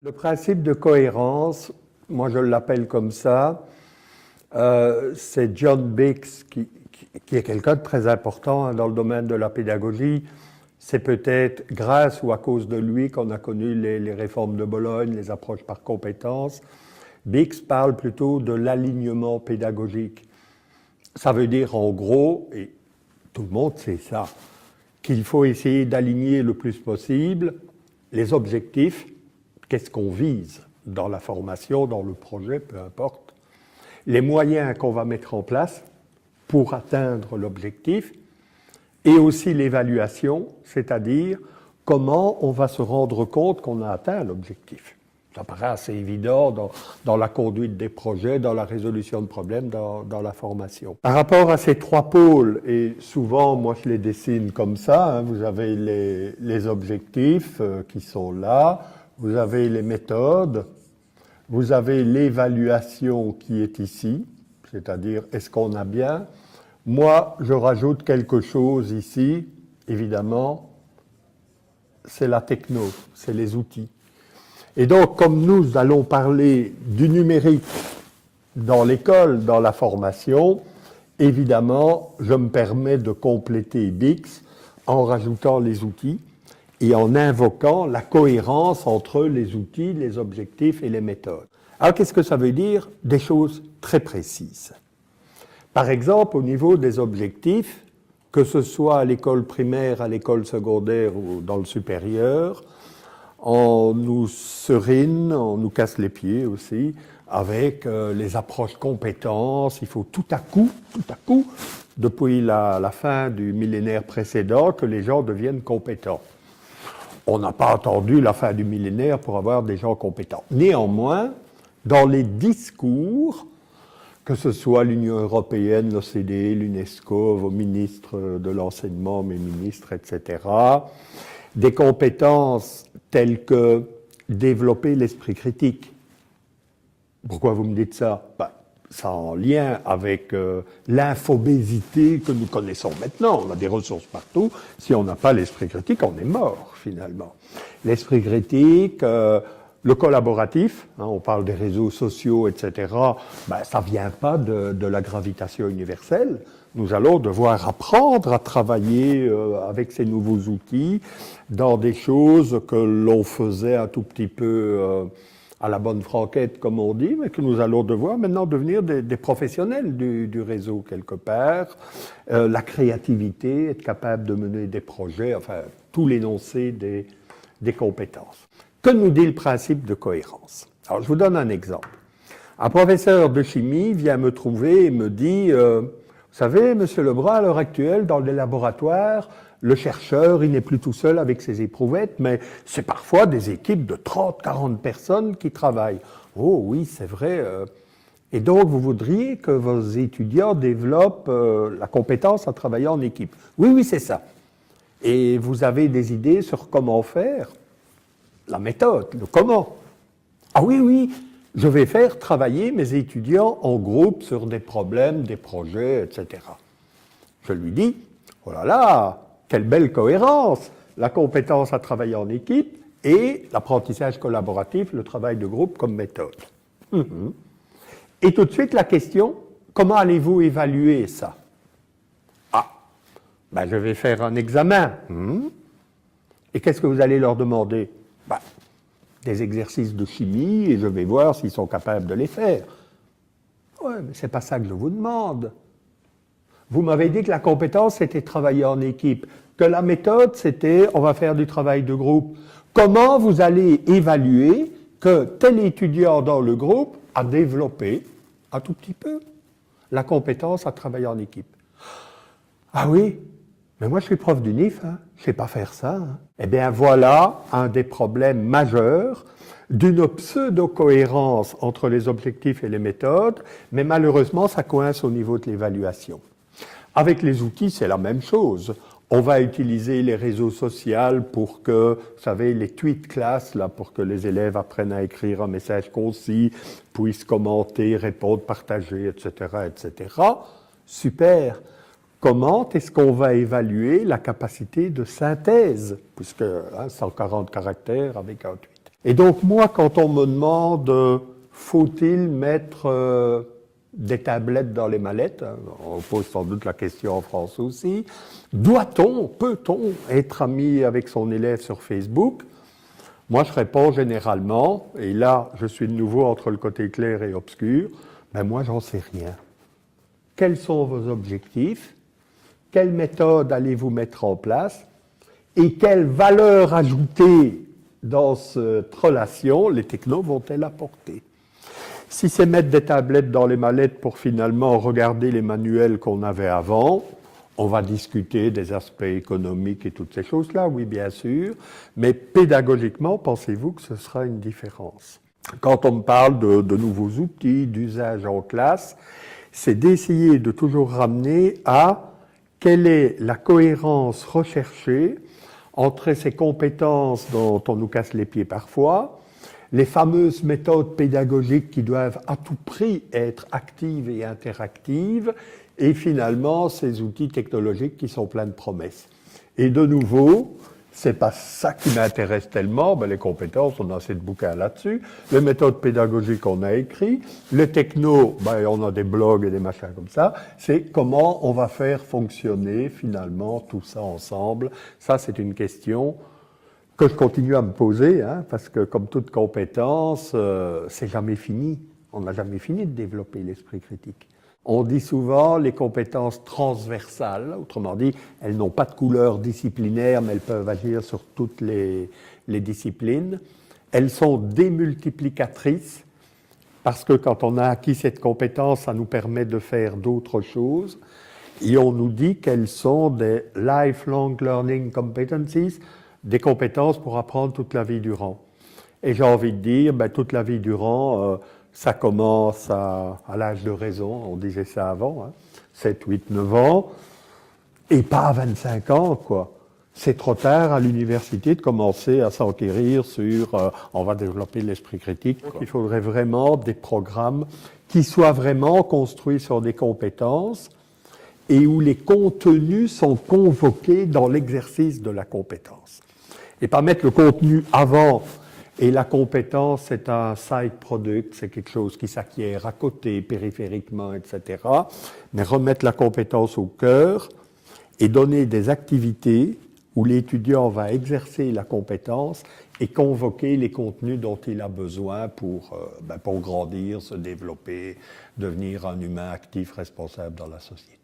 Le principe de cohérence, moi je l'appelle comme ça, c'est John Biggs qui est quelqu'un de très important dans le domaine de la pédagogie. C'est peut-être grâce ou à cause de lui qu'on a connu les réformes de Bologne, les approches par compétences. Biggs parle plutôt de l'alignement pédagogique. Ça veut dire en gros, et tout le monde sait ça, qu'il faut essayer d'aligner le plus possible les objectifs, qu'est-ce qu'on vise dans la formation, dans le projet, peu importe, les moyens qu'on va mettre en place pour atteindre l'objectif, et aussi l'évaluation, c'est-à-dire comment on va se rendre compte qu'on a atteint l'objectif. Ça paraît assez évident dans la conduite des projets, dans la résolution de problèmes, dans la formation. Par rapport à ces trois pôles, et souvent moi je les dessine comme ça, vous avez les objectifs qui sont là, vous avez les méthodes, vous avez l'évaluation qui est ici, c'est-à-dire est-ce qu'on a bien. Moi, je rajoute quelque chose ici, évidemment, c'est la techno, c'est les outils. Et donc, comme nous allons parler du numérique dans l'école, dans la formation, évidemment, je me permets de compléter Biggs en rajoutant les outils et en invoquant la cohérence entre les outils, les objectifs et les méthodes. Alors, qu'est-ce que ça veut dire? Des choses très précises. Par exemple, au niveau des objectifs, que ce soit à l'école primaire, à l'école secondaire ou dans le supérieur, on nous serine, on nous casse les pieds aussi, avec les approches compétences. Il faut tout à coup, depuis la fin du millénaire précédent, que les gens deviennent compétents. On n'a pas attendu la fin du millénaire pour avoir des gens compétents. Néanmoins, dans les discours, que ce soit l'Union européenne, l'OCDE, l'UNESCO, vos ministres de l'enseignement, mes ministres, etc., des compétences telles que développer l'esprit critique. Pourquoi vous me dites ça? Ça en lien avec l'infobésité que nous connaissons maintenant. On a des ressources partout. Si on n'a pas l'esprit critique, on est mort, finalement. L'esprit critique, le collaboratif, on parle des réseaux sociaux, etc., ça ne vient pas de la gravitation universelle. Nous allons devoir apprendre à travailler avec ces nouveaux outils dans des choses que l'on faisait un tout petit peu à la bonne franquette, comme on dit, mais que nous allons devoir maintenant devenir des professionnels du réseau quelque part. La créativité, être capable de mener des projets, enfin, tout l'énoncé des compétences. Que nous dit le principe de cohérence? Alors, je vous donne un exemple. Un professeur de chimie vient me trouver et me dit vous savez, monsieur Lebrun, à l'heure actuelle, dans les laboratoires, le chercheur, il n'est plus tout seul avec ses éprouvettes, mais c'est parfois des équipes de 30, 40 personnes qui travaillent. Oh oui, c'est vrai. Et donc, vous voudriez que vos étudiants développent la compétence à travailler en équipe. Oui, c'est ça. Et vous avez des idées sur comment faire? La méthode, le comment. Ah oui, je vais faire travailler mes étudiants en groupe sur des problèmes, des projets, etc. Je lui dis, oh là là, quelle belle cohérence, la compétence à travailler en équipe et l'apprentissage collaboratif, le travail de groupe comme méthode. Et tout de suite la question, comment allez-vous évaluer ça? Je vais faire un examen. Et qu'est-ce que vous allez leur demander? Des exercices de chimie et je vais voir s'ils sont capables de les faire. Oui, mais c'est pas ça que je vous demande. Vous m'avez dit que la compétence, c'était travailler en équipe, que la méthode, c'était on va faire du travail de groupe. Comment vous allez évaluer que tel étudiant dans le groupe a développé, un tout petit peu, la compétence à travailler en équipe? Ah oui, mais moi je suis prof d'UNIF, je ne sais pas faire ça. Eh bien voilà un des problèmes majeurs d'une pseudo-cohérence entre les objectifs et les méthodes, mais malheureusement ça coince au niveau de l'évaluation. Avec les outils, c'est la même chose. On va utiliser les réseaux sociaux pour que, vous savez, les tweet class, là, pour que les élèves apprennent à écrire un message concis, puissent commenter, répondre, partager, etc., etc. Super. Comment est-ce qu'on va évaluer la capacité de synthèse, puisque 140 caractères avec un tweet? Et donc moi, quand on me demande faut-il mettre des tablettes dans les mallettes, hein, on pose sans doute la question en France aussi, doit-on, peut-on être ami avec son élève sur Facebook? Moi, je réponds généralement, et là, je suis de nouveau entre le côté clair et obscur, ben moi, j'en sais rien. Quels sont vos objectifs? Quelle méthode allez-vous mettre en place? Et quelle valeur ajoutée dans cette relation les technos vont-elles apporter? Si c'est mettre des tablettes dans les mallettes pour finalement regarder les manuels qu'on avait avant, on va discuter des aspects économiques et toutes ces choses-là, oui, bien sûr, mais pédagogiquement, pensez-vous que ce sera une différence? Quand on me parle de nouveaux outils, d'usage en classe, c'est d'essayer de toujours ramener à quelle est la cohérence recherchée entre ces compétences dont on nous casse les pieds parfois, les fameuses méthodes pédagogiques qui doivent à tout prix être actives et interactives, et finalement ces outils technologiques qui sont pleins de promesses. Et de nouveau, c'est pas ça qui m'intéresse tellement, ben les compétences, on a assez de bouquins là-dessus, les méthodes pédagogiques, on a écrit, les technos, ben on a des blogs et des machins comme ça, c'est comment on va faire fonctionner finalement tout ça ensemble. Ça, c'est une question que je continue à me poser, hein, parce que comme toute compétence, c'est jamais fini. On n'a jamais fini de développer l'esprit critique. On dit souvent les compétences transversales, autrement dit, elles n'ont pas de couleur disciplinaire, mais elles peuvent agir sur toutes les disciplines. Elles sont démultiplicatrices, parce que quand on a acquis cette compétence, ça nous permet de faire d'autres choses. Et on nous dit qu'elles sont des lifelong learning competencies, des compétences pour apprendre toute la vie durant. Et j'ai envie de dire, ben, toute la vie durant, ça commence à l'âge de raison, on disait ça avant, hein, 7, 8, 9 ans, et pas à 25 ans, quoi. C'est trop tard à l'université de commencer à s'enquérir sur on va développer l'esprit critique. Donc, il faudrait vraiment des programmes qui soient vraiment construits sur des compétences et où les contenus sont convoqués dans l'exercice de la compétence. Et pas mettre le contenu avant. Et la compétence, c'est un side product, c'est quelque chose qui s'acquiert à côté, périphériquement, etc. Mais remettre la compétence au cœur et donner des activités où l'étudiant va exercer la compétence et convoquer les contenus dont il a besoin pour grandir, se développer, devenir un humain actif, responsable dans la société.